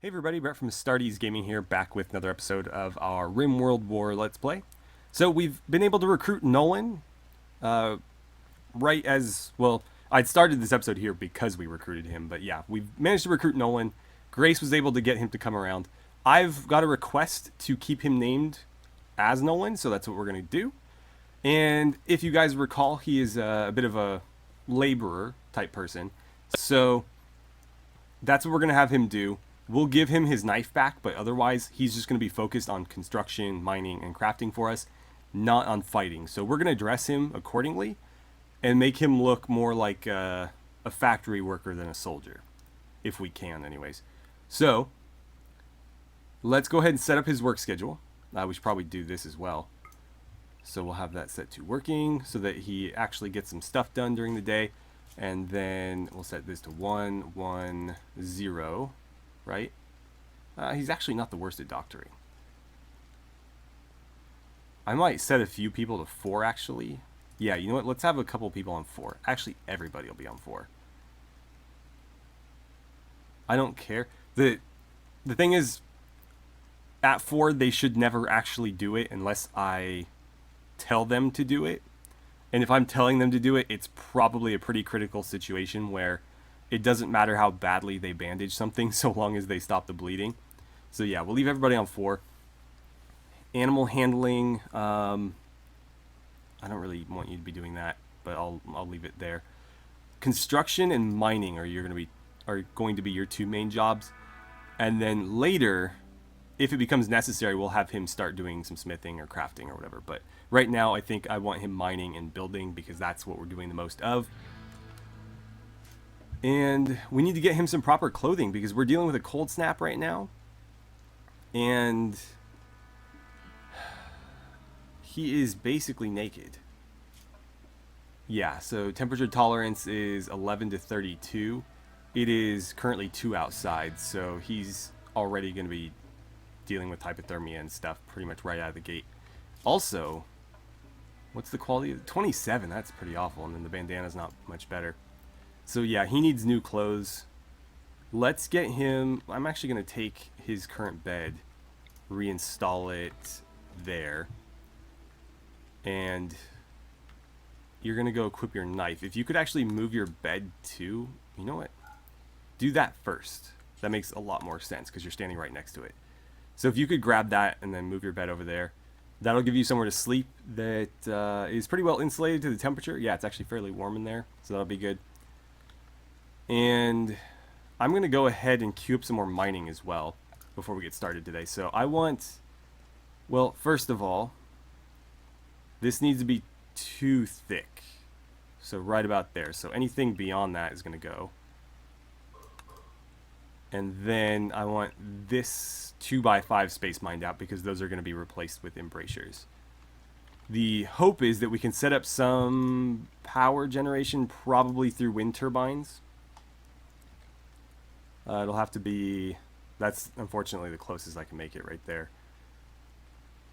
Hey everybody, Brett from AstartesGaming here, back with another episode of our RimWorld War Let's Play. So we've been able to recruit Nolan, right as, well, I'd started this episode here because we recruited him, but yeah, we've managed to recruit Nolan. Grace was able to get him to come around. I've got a request to keep him named as Nolan, so that's what we're going to do. And if you guys recall, he is a bit of a laborer type person, so that's what we're going to have him do. We'll give him his knife back, but otherwise he's just going to be focused on construction, mining, and crafting for us, not on fighting. So we're going to dress him accordingly and make him look more like a factory worker than a soldier, if we can anyways. So let's go ahead and set up his work schedule. We should probably do this as well. So we'll have that set to working so that he actually gets some stuff done during the day. And then we'll set this to 1, 1, 0. Right? He's actually not the worst at doctoring. I might set a few people to 4, actually. Yeah, you know what? Let's have a couple people on 4. Actually, everybody will be on 4. I don't care. The thing is, at 4, they should never actually do it unless I tell them to do it. And if I'm telling them to do it, it's probably a pretty critical situation where it doesn't matter how badly they bandage something so long as they stop the bleeding. So yeah, we'll leave everybody on 4. Animal handling, I don't really want you to be doing that, but I'll leave it there. Construction and mining are going to be your 2 main jobs. And then later, if it becomes necessary, we'll have him start doing some smithing or crafting or whatever. But right now, I think I want him mining and building because that's what we're doing the most of. And we need to get him some proper clothing because we're dealing with a cold snap right now. And he is basically naked. Yeah, so temperature tolerance is 11 to 32. It is currently 2 outside, so he's already going to be dealing with hypothermia and stuff pretty much right out of the gate. Also, what's the quality of 27? That's pretty awful, and then the bandana's not much better. So yeah, he needs new clothes. Let's get him... I'm actually going to take his current bed, reinstall it there. And you're going to go equip your knife. If you could actually move your bed too, you know what? Do that first. That makes a lot more sense because you're standing right next to it. So if you could grab that and then move your bed over there, that'll give you somewhere to sleep that is pretty well insulated to the temperature. Yeah, it's actually fairly warm in there, so that'll be good. And I'm going to go ahead and queue up some more mining as well before we get started today. So I want, well, first of all, this needs to be too thick. So right about there. So anything beyond that is going to go. And then I want this 2x5 space mined out because those are going to be replaced with embrasures. The hope is that we can set up some power generation probably through wind turbines. It'll have to be, that's unfortunately the closest I can make it right there.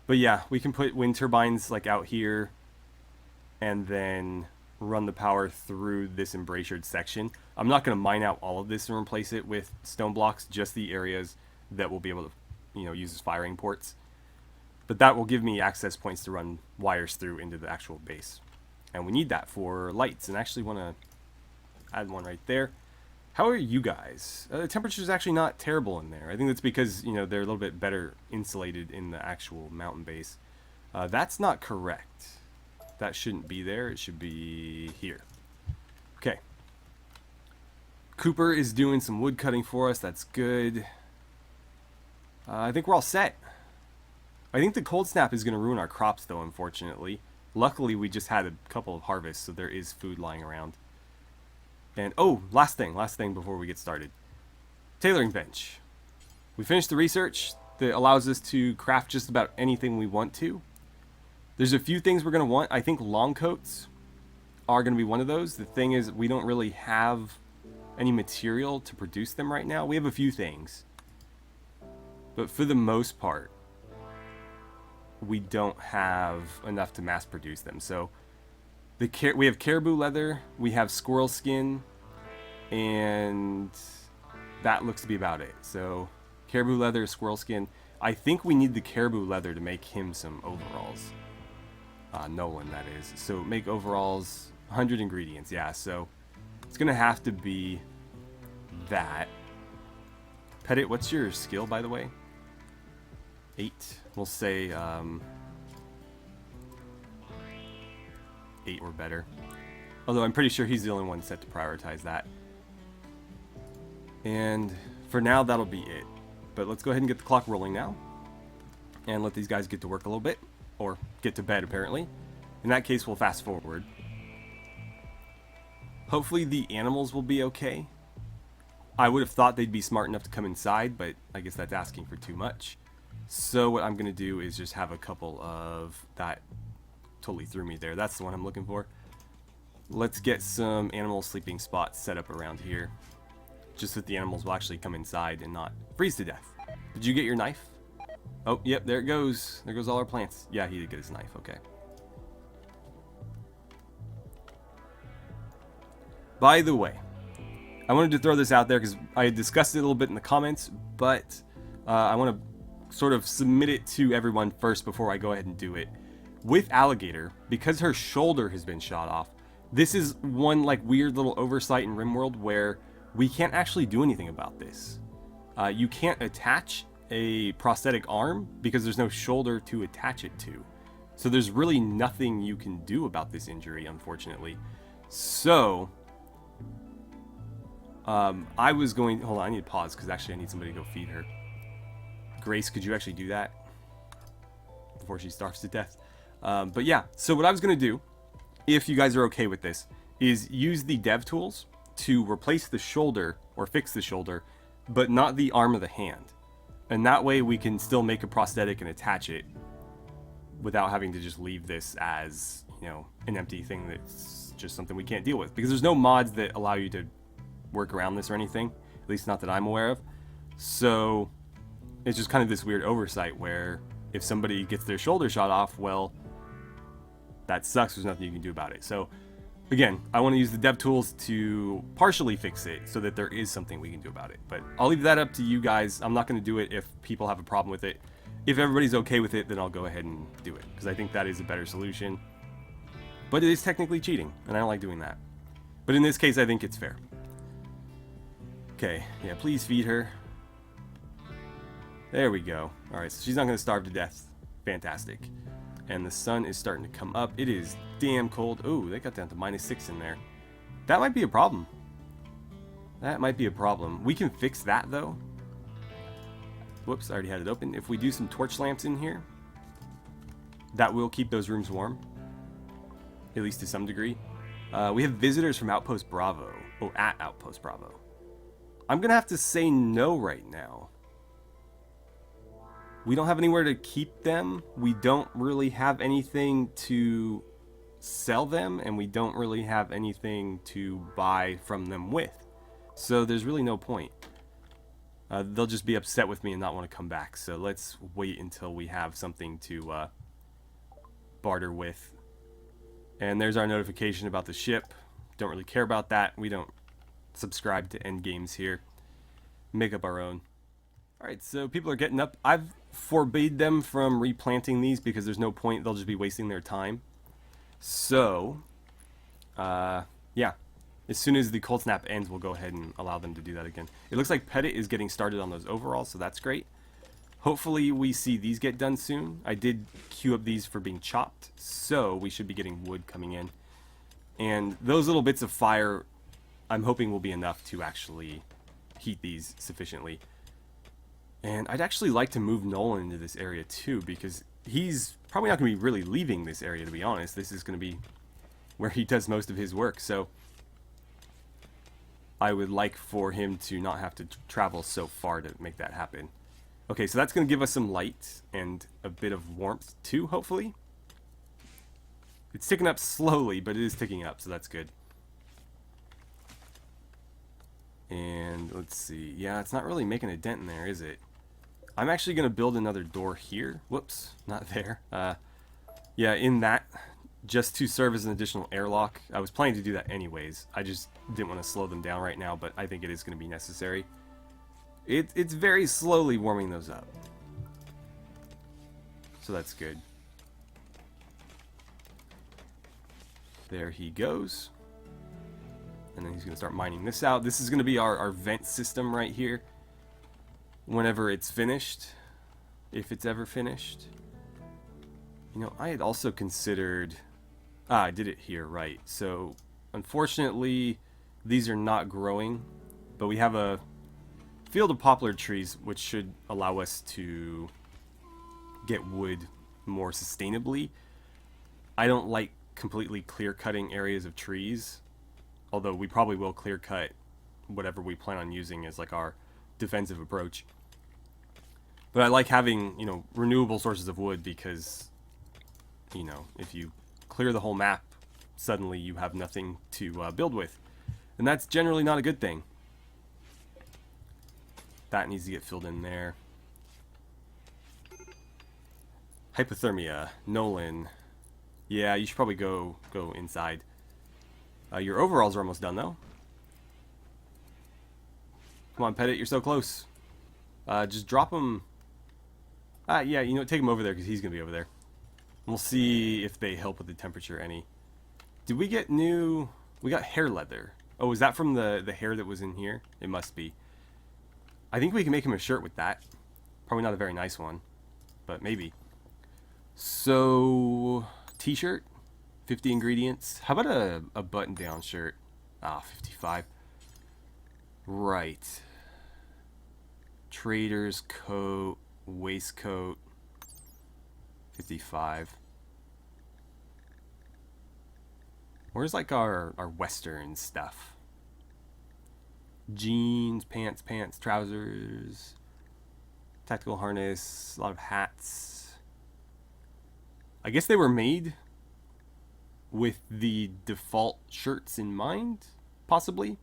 But yeah, we can put wind turbines like out here and then run the power through this embrasured section. I'm not going to mine out all of this and replace it with stone blocks, just the areas that we'll be able to, use as firing ports. But that will give me access points to run wires through into the actual base. And we need that for lights, and I actually want to add one right there. How are you guys? The temperature's actually not terrible in there. I think that's because, they're a little bit better insulated in the actual mountain base. That's not correct. That shouldn't be there. It should be here. Okay. Cooper is doing some wood cutting for us. That's good. I think we're all set. I think the cold snap is going to ruin our crops, though, unfortunately. Luckily, we just had a couple of harvests, so there is food lying around. And, oh, last thing before we get started. Tailoring bench. We finished the research that allows us to craft just about anything we want to. There's a few things we're going to want. I think long coats are going to be one of those. The thing is, we don't really have any material to produce them right now. We have a few things. But for the most part, we don't have enough to mass produce them. So we have caribou leather, we have squirrel skin, and that looks to be about it. So Caribou leather, squirrel skin. I think we need the caribou leather to make him some overalls. Nolan, that is. So make overalls, 100 ingredients. Yeah, so it's going to have to be that. Petit, what's your skill, by the way? 8. We'll say 8 or better. Although I'm pretty sure he's the only one set to prioritize that. And for now, that'll be it. But let's go ahead and get the clock rolling now. And let these guys get to work a little bit. Or get to bed, apparently. In that case, we'll fast forward. Hopefully the animals will be okay. I would have thought they'd be smart enough to come inside, but I guess that's asking for too much. So what I'm going to do is just have a couple of... That totally threw me there. That's the one I'm looking for. Let's get some animal sleeping spots set up around here. Just so that the animals will actually come inside and not freeze to death. Did you get your knife? Oh, yep, there it goes. There goes all our plants. Yeah, he did get his knife. Okay. By the way, I wanted to throw this out there because I had discussed it a little bit in the comments, but I want to sort of submit it to everyone first before I go ahead and do it. With Alligator, because her shoulder has been shot off, this is one like weird little oversight in RimWorld where we can't actually do anything about this. You can't attach a prosthetic arm because there's no shoulder to attach it to. So there's really nothing you can do about this injury, unfortunately. So I was going... Hold on, I need to pause because actually I need somebody to go feed her. Grace, could you actually do that before she starves to death? But yeah, so what I was going to do, if you guys are okay with this, is use the dev tools to replace the shoulder or fix the shoulder, but not the arm of the hand. And that way we can still make a prosthetic and attach it without having to just leave this as, you know, an empty thing that's just something we can't deal with. Because there's no mods that allow you to work around this or anything, at least not that I'm aware of. So it's just kind of this weird oversight where if somebody gets their shoulder shot off, well, that sucks. There's nothing you can do about it. So again, I want to use the dev tools to partially fix it so that there is something we can do about it. But I'll leave that up to you guys. I'm not going to do it if people have a problem with it. If everybody's okay with it, then I'll go ahead and do it, because I think that is a better solution. But it is technically cheating, and I don't like doing that. But in this case, I think it's fair. Okay, yeah, please feed her. There we go. Alright, so she's not going to starve to death. Fantastic. And the sun is starting to come up. It is damn cold. Ooh, they got down to -6 in there. That might be a problem. That might be a problem. We can fix that, though. Whoops, I already had it open. If we do some torch lamps in here, that will keep those rooms warm. At least to some degree. We have visitors from Outpost Bravo. Oh, at Outpost Bravo. I'm going to have to say no right now. We don't have anywhere to keep them. We don't really have anything to sell them, and we don't really have anything to buy from them with. So there's really no point. They'll just be upset with me and not want to come back. So let's wait until we have something to barter with. And there's our notification about the ship. Don't really care about that. We don't subscribe to end games here. Make up our own. Alright, so people are getting up. I've forbade them from replanting these because there's no point. They'll just be wasting their time. So, yeah. As soon as the cold snap ends, we'll go ahead and allow them to do that again. It looks like Petit is getting started on those overalls, so that's great. Hopefully we see these get done soon. I did queue up these for being chopped, so we should be getting wood coming in. And those little bits of fire, I'm hoping will be enough to actually heat these sufficiently. And I'd actually like to move Nolan into this area too, because he's probably not going to be really leaving this area, to be honest. This is going to be where he does most of his work, so I would like for him to not have to travel so far to make that happen. Okay, so that's going to give us some light and a bit of warmth too, hopefully. It's ticking up slowly, but it is ticking up, so that's good. And let's see. Yeah, it's not really making a dent in there, is it? I'm actually going to build another door here. Whoops, not there. Yeah, in that, just to serve as an additional airlock. I was planning to do that anyways. I just didn't want to slow them down right now, but I think it is going to be necessary. It's very slowly warming those up. So that's good. There he goes. And then he's going to start mining this out. This is going to be our vent system right here. Whenever it's finished. If it's ever finished. You know, I had also considered... I did it here, right. So, unfortunately, these are not growing. But we have a field of poplar trees, which should allow us to get wood more sustainably. I don't like completely clear-cutting areas of trees. Although we probably will clear-cut whatever we plan on using as like our defensive approach. But I like having, you know, renewable sources of wood because, you know, if you clear the whole map, suddenly you have nothing to build with. And that's generally not a good thing. That needs to get filled in there. Hypothermia. Nolan. Yeah, you should probably go inside. Your overalls are almost done, though. Come on, Petit, you're so close. Just drop them. Yeah, you know, take him over there because he's going to be over there. We'll see if they help with the temperature any. Did we get new... We got hair leather. Oh, is that from the hair that was in here? It must be. I think we can make him a shirt with that. Probably not a very nice one, but maybe. So, t-shirt, 50 ingredients. How about a button-down shirt? 55. Right. Trader's coat, waistcoat, 55. Where's like our Western stuff? Jeans, pants, trousers, tactical harness, a lot of hats. I guess they were made with the default shirts in mind, possibly.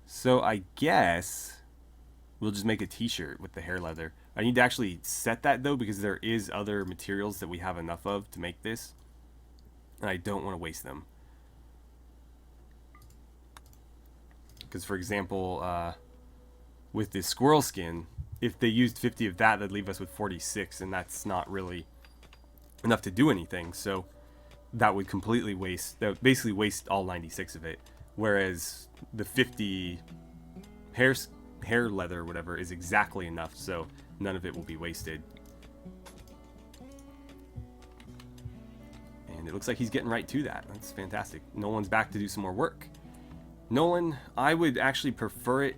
So I guess we'll just make a t-shirt with the hair leather. I need to actually set that though because there is other materials that we have enough of to make this. And I don't want to waste them. Because, for example, with this squirrel skin, if they used 50 of that, that'd leave us with 46, and that's not really enough to do anything. So that would completely waste, that would basically waste all 96 of it. Whereas the 50 hair leather or whatever is exactly enough, so none of it will be wasted. And it looks like he's getting right to that. That's fantastic. Nolan's back to do some more work. Nolan, I would actually prefer it.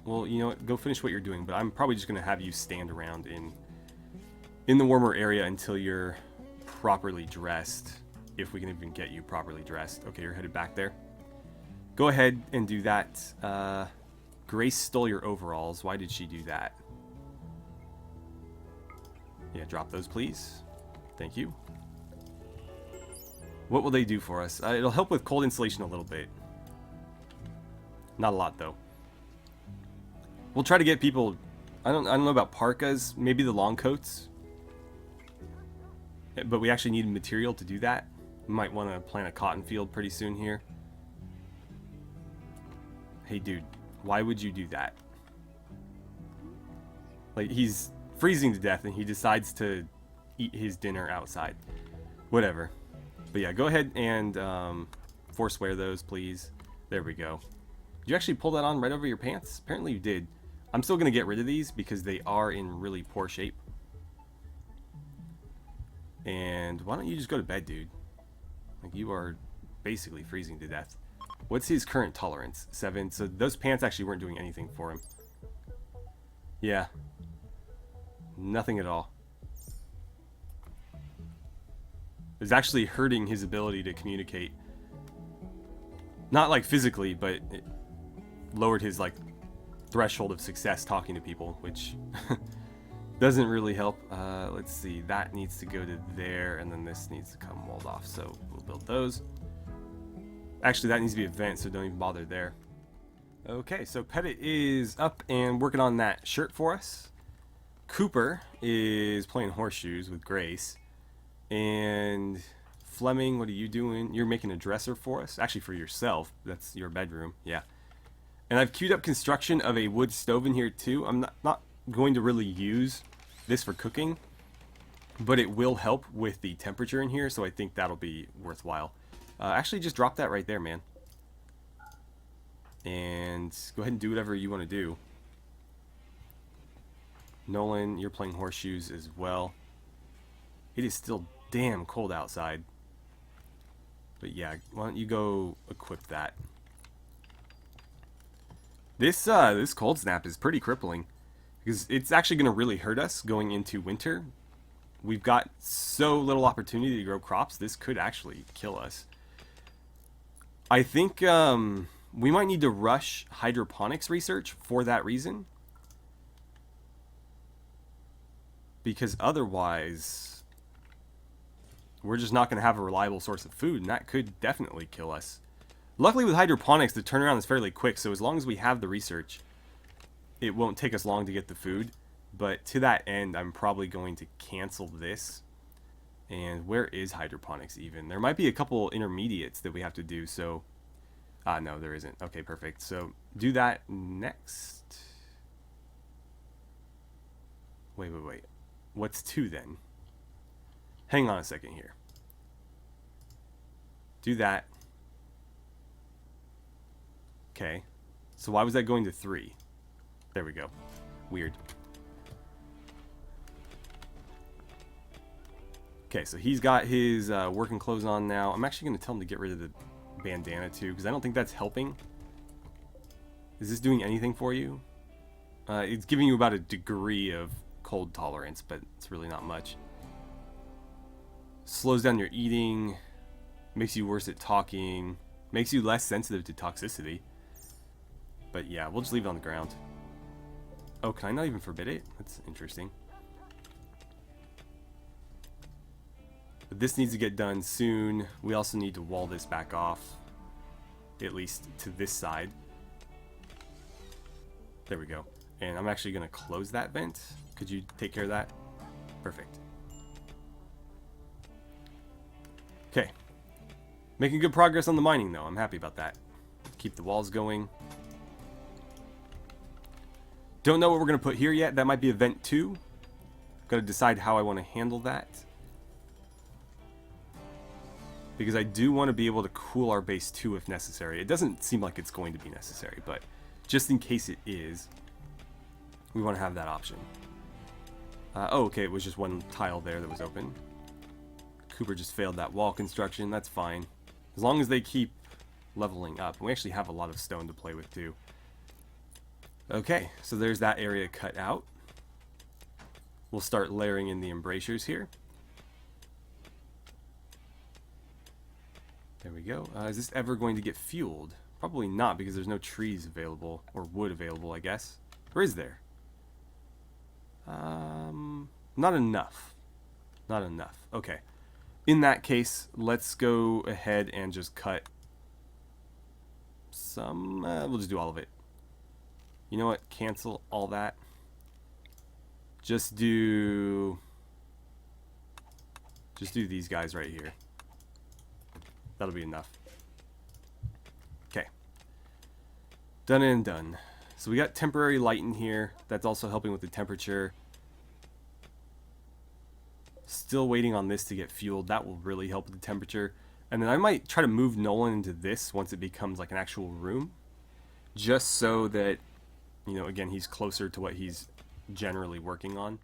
Well, you know what? Go finish what you're doing, but I'm probably just going to have you stand around in the warmer area until you're properly dressed. If we can even get you properly dressed. Okay, you're headed back there. Go ahead and do that. Grace stole your overalls. Why did she do that? Yeah, drop those, please. Thank you. What will they do for us? It'll help with cold insulation a little bit. Not a lot, though. We'll try to get people... I don't know about parkas. Maybe the long coats. But we actually need material to do that. We might want to plant a cotton field pretty soon here. Hey, dude. Why would you do that? Like, he's freezing to death and he decides to eat his dinner outside. Whatever. But yeah, go ahead and force wear those, please. There we go. Did you actually pull that on right over your pants? Apparently you did. I'm still going to get rid of these because they are in really poor shape. And why don't you just go to bed, dude? Like, you are basically freezing to death. What's his current tolerance? 7. So those pants actually weren't doing anything for him. Yeah. Nothing at all. It was actually hurting his ability to communicate. Not like physically, but it lowered his like threshold of success talking to people, which doesn't really help. Let's see, that needs to go to there, and then this needs to come walled off, so we'll build those. Actually, that needs to be a vent, so don't even bother there. Okay, so Petit is up and working on that shirt for us. Cooper is playing horseshoes with Grace. And Fleming, what are you doing? You're making a dresser for us? Actually, for yourself. That's your bedroom. Yeah. And I've queued up construction of a wood stove in here too. I'm not going to really use this for cooking, but it will help with the temperature in here, so I think that'll be worthwhile. Actually, just drop that right there, man. And go ahead and do whatever you want to do. Nolan, you're playing horseshoes as well. It is still damn cold outside. But yeah, why don't you go equip that. This cold snap is pretty crippling, because it's actually going to really hurt us going into winter. We've got so little opportunity to grow crops, this could actually kill us. I think we might need to rush hydroponics research for that reason. Because otherwise, we're just not going to have a reliable source of food, and that could definitely kill us. Luckily with hydroponics, the turnaround is fairly quick, so as long as we have the research, it won't take us long to get the food. But to that end, I'm probably going to cancel this. And where is hydroponics even? There might be a couple intermediates that we have to do, so... no, there isn't. Okay, perfect. So, do that next. Wait. What's 2 then? Hang on a second here. Do that. Okay. So why was that going to 3? There we go. Weird. Okay, so he's got his working clothes on now. I'm actually going to tell him to get rid of the bandana too, because I don't think that's helping. Is this doing anything for you? It's giving you about a degree of cold tolerance, but it's really not much. Slows down your eating, makes you worse at talking, makes you less sensitive to toxicity. But yeah, we'll just leave it on the ground. Oh, can I not even forbid it? That's interesting. But this needs to get done soon. We also need to wall this back off, at least to this side. There we go. And I'm actually going to close that vent. Could you take care of that? Perfect. Okay. Making good progress on the mining, though. I'm happy about that. Keep the walls going. Don't know what we're going to put here yet. That might be a vent 2. Got to decide how I want to handle that. Because I do want to be able to cool our base too if necessary. It doesn't seem like it's going to be necessary, but just in case it is, we want to have that option. Oh, okay, it was just one tile there that was open. Cooper just failed that wall construction. That's fine. As long as they keep leveling up. And we actually have a lot of stone to play with too. Okay, so there's that area cut out. We'll start layering in the embrasures here. There we go. Is this ever going to get fueled? Probably not, because there's no trees available, or wood available, I guess. Or is there? Not enough. Not enough. Okay. In that case, let's go ahead and just cut some... we'll just do all of it. You know what? Cancel all that. Just do these guys right here. That'll be enough. Okay. Done and done. So we got temporary light in here. That's also helping with the temperature. Still waiting on this to get fueled. That will really help with the temperature. And then I might try to move Nolan into this once it becomes like an actual room. Just so that, you know, again, he's closer to what he's generally working on.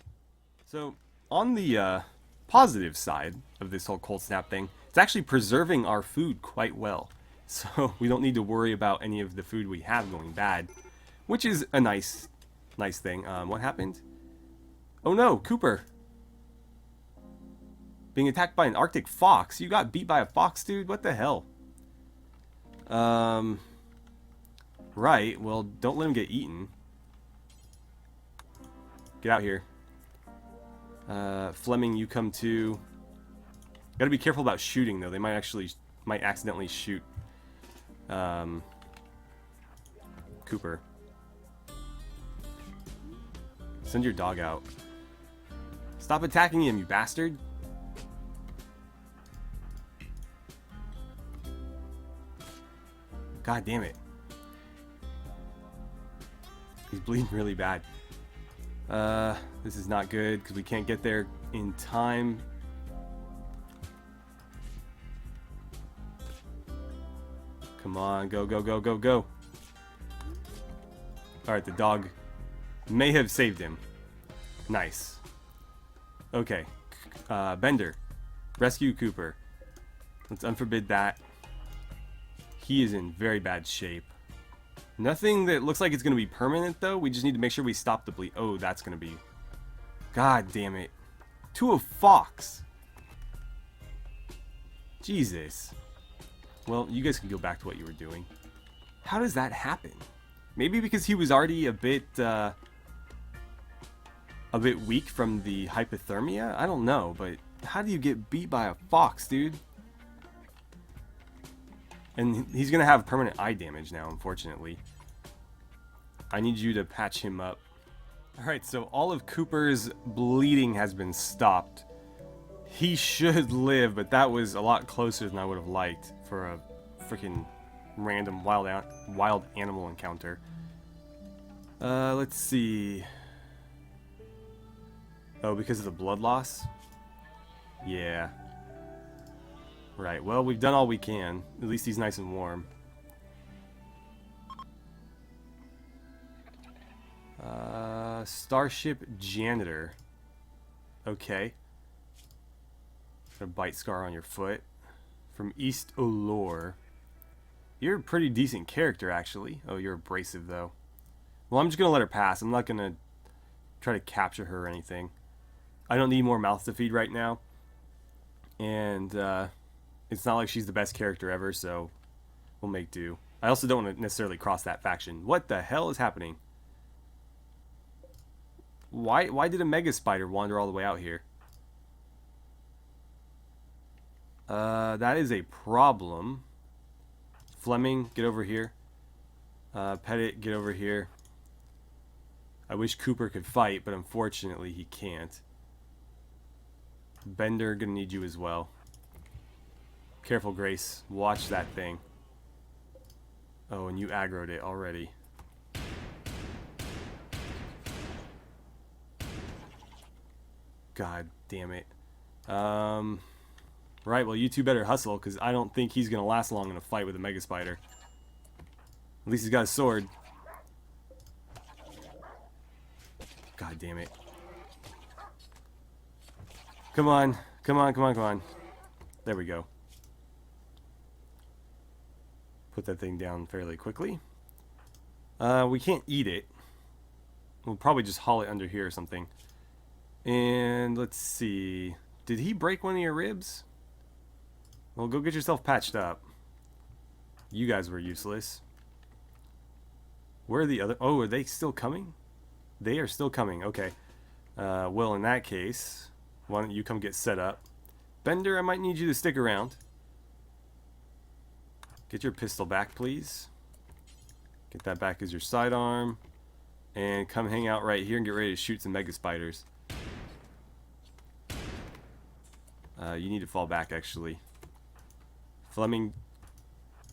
So on the positive side of this whole cold snap thing, it's actually preserving our food quite well. So we don't need to worry about any of the food we have going bad, which is a nice thing. What happened? Oh no, Cooper. Being attacked by an Arctic fox. You got beat by a fox, dude? What the hell? Right, well, don't let him get eaten. Get out here. Fleming, you come too. Gotta be careful about shooting, though. They might accidentally shoot Cooper. Send your dog out. Stop attacking him, you bastard. God damn it. bleeding really bad. This is not good because we can't get there in time. Come on, go, go, go, go, go. Alright, the dog may have saved him. Nice. Okay. Bender. Rescue Cooper. Let's unforbid that. He is in very bad shape. Nothing that looks like it's going to be permanent, though. We just need to make sure we stop the bleed. Oh, that's going to be... God damn it. To a fox. Jesus. Well, you guys can go back to what you were doing. How does that happen? Maybe because he was already a bit weak from the hypothermia? I don't know, but how do you get beat by a fox, dude? And he's going to have permanent eye damage now, unfortunately. I need you to patch him up. Alright, so all of Cooper's bleeding has been stopped. He should live, but that was a lot closer than I would have liked for a freaking random wild animal encounter. Let's see. Oh, because of the blood loss? Yeah. Right, well, we've done all we can. At least he's nice and warm. Starship Janitor. Okay. Got a bite scar on your foot. From East Olor. You're a pretty decent character, actually. Oh, you're abrasive, though. Well, I'm just going to let her pass. I'm not going to try to capture her or anything. I don't need more mouths to feed right now. And, it's not like she's the best character ever, so we'll make do. I also don't want to necessarily cross that faction. What the hell is happening? Why did a mega spider wander all the way out here? That is a problem. Fleming, get over here. Petit, get over here. I wish Cooper could fight, but unfortunately he can't. Bender, gonna need you as well. Careful, Grace. Watch that thing. Oh, and you aggroed it already. God damn it. Right, well, you two better hustle, because I don't think he's going to last long in a fight with a mega spider. At least he's got a sword. God damn it. Come on. Come on, come on, come on. There we go. Put that thing down fairly quickly. We can't eat it. We'll probably just haul it under here or something. And let's see. Did he break one of your ribs? Well, go get yourself patched up. You guys were useless. Where are the other... Oh, are they still coming? They are still coming. Okay. Well, in that case, why don't you come get set up? Bender, I might need you to stick around. Get your pistol back, please. Get that back as your sidearm. And come hang out right here and get ready to shoot some mega spiders. You need to fall back, actually. Fleming,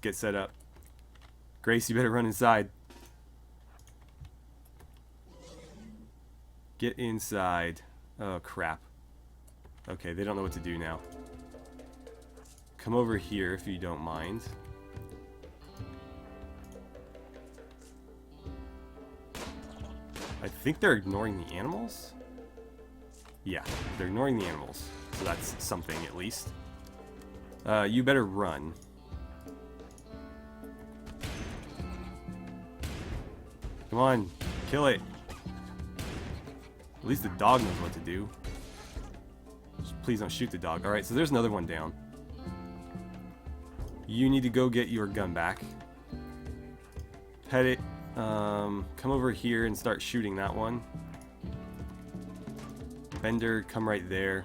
get set up. Grace, you better run inside. Get inside. Oh, crap. Okay, they don't know what to do now. Come over here if you don't mind. I think they're ignoring the animals? Yeah, they're ignoring the animals. So that's something, at least. You better run. Come on, kill it. At least the dog knows what to do. Just please don't shoot the dog. Alright, so there's another one down. You need to go get your gun back. Pet it. Come over here and start shooting that one. Bender, come right there.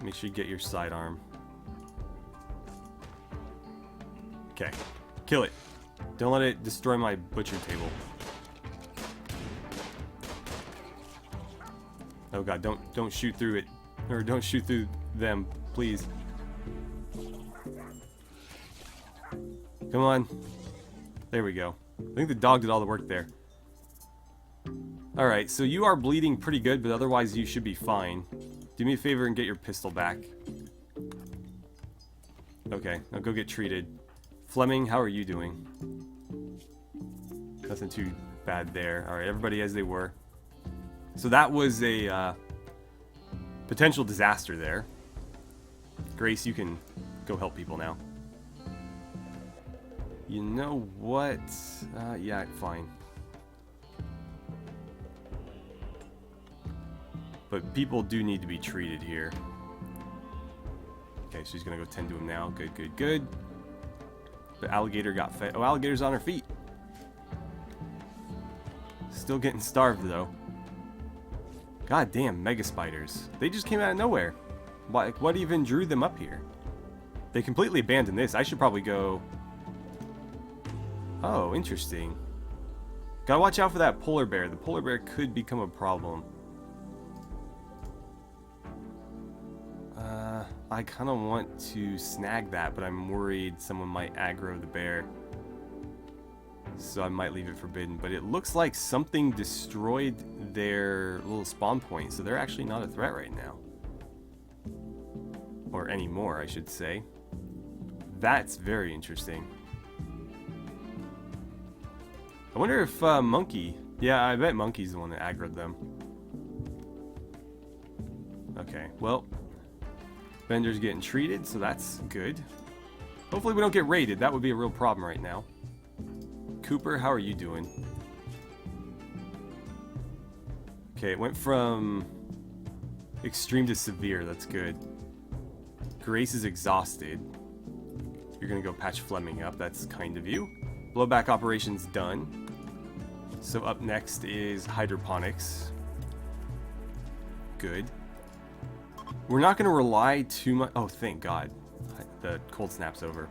Make sure you get your sidearm. Okay. Kill it. Don't let it destroy my butcher table. Oh god, don't shoot through it. Or don't shoot through them, please. Come on. There we go. I think the dog did all the work there. Alright, so you are bleeding pretty good, but otherwise you should be fine. Do me a favor and get your pistol back. Okay, now go get treated. Fleming, how are you doing? Nothing too bad there. Alright, everybody as they were. So that was a potential disaster there. Grace, you can go help people now. You know what? Yeah, fine. But people do need to be treated here. Okay, she's gonna go tend to him now. Good, good, good. The alligator got fed. Oh, alligator's on her feet. Still getting starved, though. God damn, mega spiders. They just came out of nowhere. What even drew them up here? They completely abandoned this. I should probably go... Oh, interesting. Gotta watch out for that polar bear. The polar bear could become a problem. I kind of want to snag that, but I'm worried someone might aggro the bear. So I might leave it forbidden. But it looks like something destroyed their little spawn point, so they're actually not a threat right now. Or anymore, I should say. That's very interesting. I wonder if Monkey... Yeah, I bet Monkey's the one that aggroed them. Okay, well... Bender's getting treated, so that's good. Hopefully we don't get raided. That would be a real problem right now. Cooper, how are you doing? Okay, it went from extreme to severe. That's good. Grace is exhausted. You're gonna go patch Fleming up. That's kind of you. Blowback operations done. So up next is hydroponics. Good. We're not going to rely too much... Oh, thank God. The cold snap's over.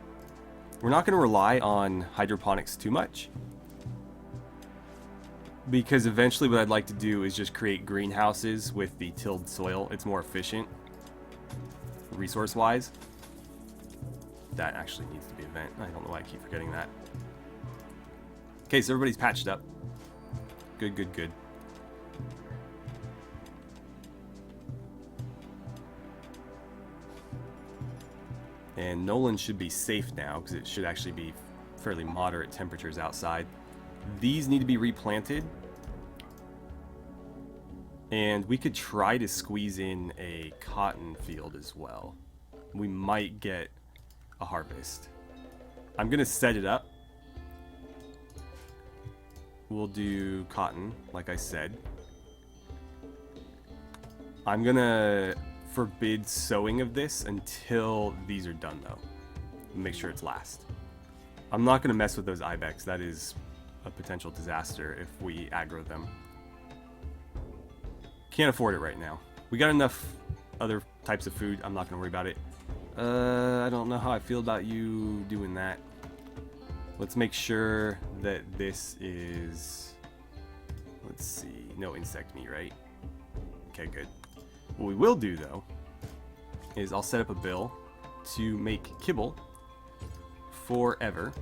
We're not going to rely on hydroponics too much. Because eventually what I'd like to do is just create greenhouses with the tilled soil. It's more efficient. Resource-wise. That actually needs to be a vent. I don't know why I keep forgetting that. Okay, so everybody's patched up. Good, good, good. And Nolan should be safe now, because it should actually be fairly moderate temperatures outside. These need to be replanted. And we could try to squeeze in a cotton field as well. We might get a harvest. I'm going to set it up. We'll do cotton, like I said. I'm going to forbid sowing of this until these are done, though. Make sure it's last. I'm not going to mess with those ibex. That is a potential disaster if we aggro them. Can't afford it right now. We got enough other types of food. I'm not going to worry about it. I don't know how I feel about you doing that. Let's make sure that this is... Let's see. No insect meat, right? Okay, good. What we will do, though, is I'll set up a bill to make kibble forever.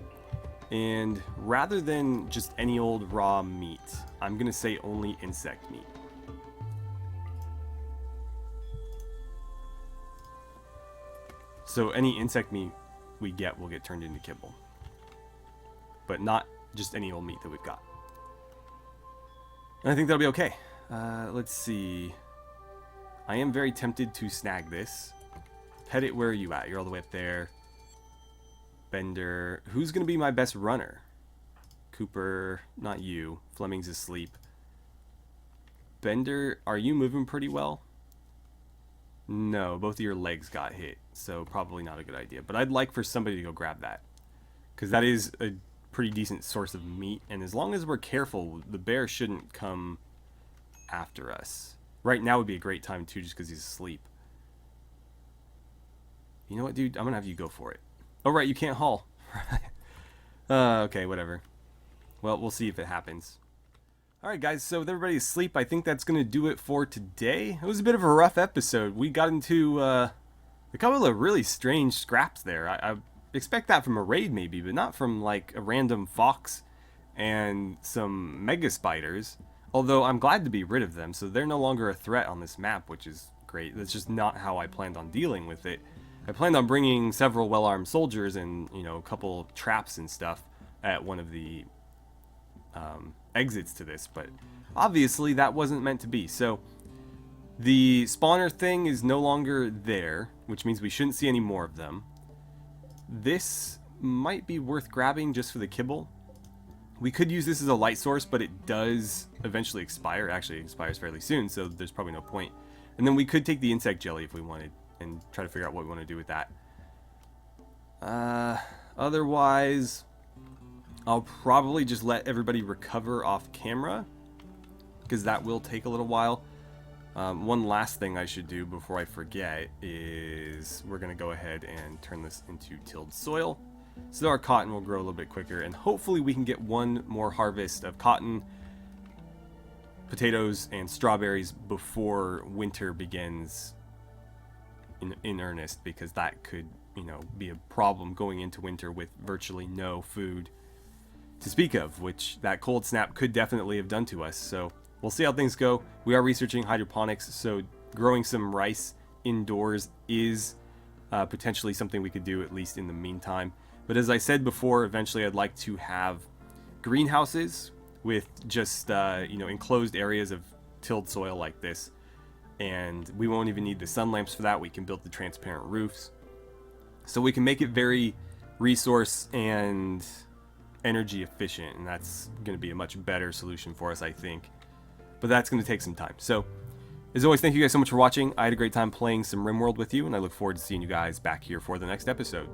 And rather than just any old raw meat, I'm going to say only insect meat. So any insect meat we get will get turned into kibble. But not just any old meat that we've got. And I think that'll be okay. Let's see. I am very tempted to snag this. Pettit, where are you at? You're all the way up there. Bender. Who's going to be my best runner? Cooper, not you. Fleming's asleep. Bender, are you moving pretty well? No, both of your legs got hit, so probably not a good idea. But I'd like for somebody to go grab that, because that is a pretty decent source of meat, and as long as we're careful, the bear shouldn't come after us. Right now would be a great time, too, just because he's asleep. You know what, dude? I'm going to have you go for it. Oh, right, you can't haul. Okay, whatever. Well, we'll see if it happens. Alright guys, so with everybody asleep, I think that's going to do it for today. It was a bit of a rough episode. We got into a couple of really strange scraps there. I expect that from a raid maybe, but not from like a random fox and some mega spiders. Although I'm glad to be rid of them, so they're no longer a threat on this map, which is great. That's just not how I planned on dealing with it. I planned on bringing several well-armed soldiers and, you know, a couple traps and stuff at one of the exits to this, but obviously that wasn't meant to be. So the spawner thing is no longer there, which means we shouldn't see any more of them. This might be worth grabbing just for the kibble. We could use this as a light source, but it does eventually expire. Actually, it expires fairly soon, so there's probably no point. And then we could take the insect jelly if we wanted and try to figure out what we want to do with that. Otherwise, I'll probably just let everybody recover off camera, because that will take a little while. One last thing I should do before I forget is we're going to go ahead and turn this into tilled soil, so our cotton will grow a little bit quicker, and hopefully we can get one more harvest of cotton, potatoes, and strawberries before winter begins in earnest, because that could, you know, be a problem going into winter with virtually no food to speak of, which that cold snap could definitely have done to us. So we'll see how things go. We are researching hydroponics, so growing some rice indoors is potentially something we could do, at least in the meantime. But as I said before, eventually I'd like to have greenhouses with just you know, enclosed areas of tilled soil like this, and we won't even need the sun lamps for that. We can build the transparent roofs, so we can make it very resource and energy efficient, and that's going to be a much better solution for us, I think. But that's going to take some time. So as always, thank you guys so much for watching. I had a great time playing some RimWorld with you, and I look forward to seeing you guys back here for the next episode.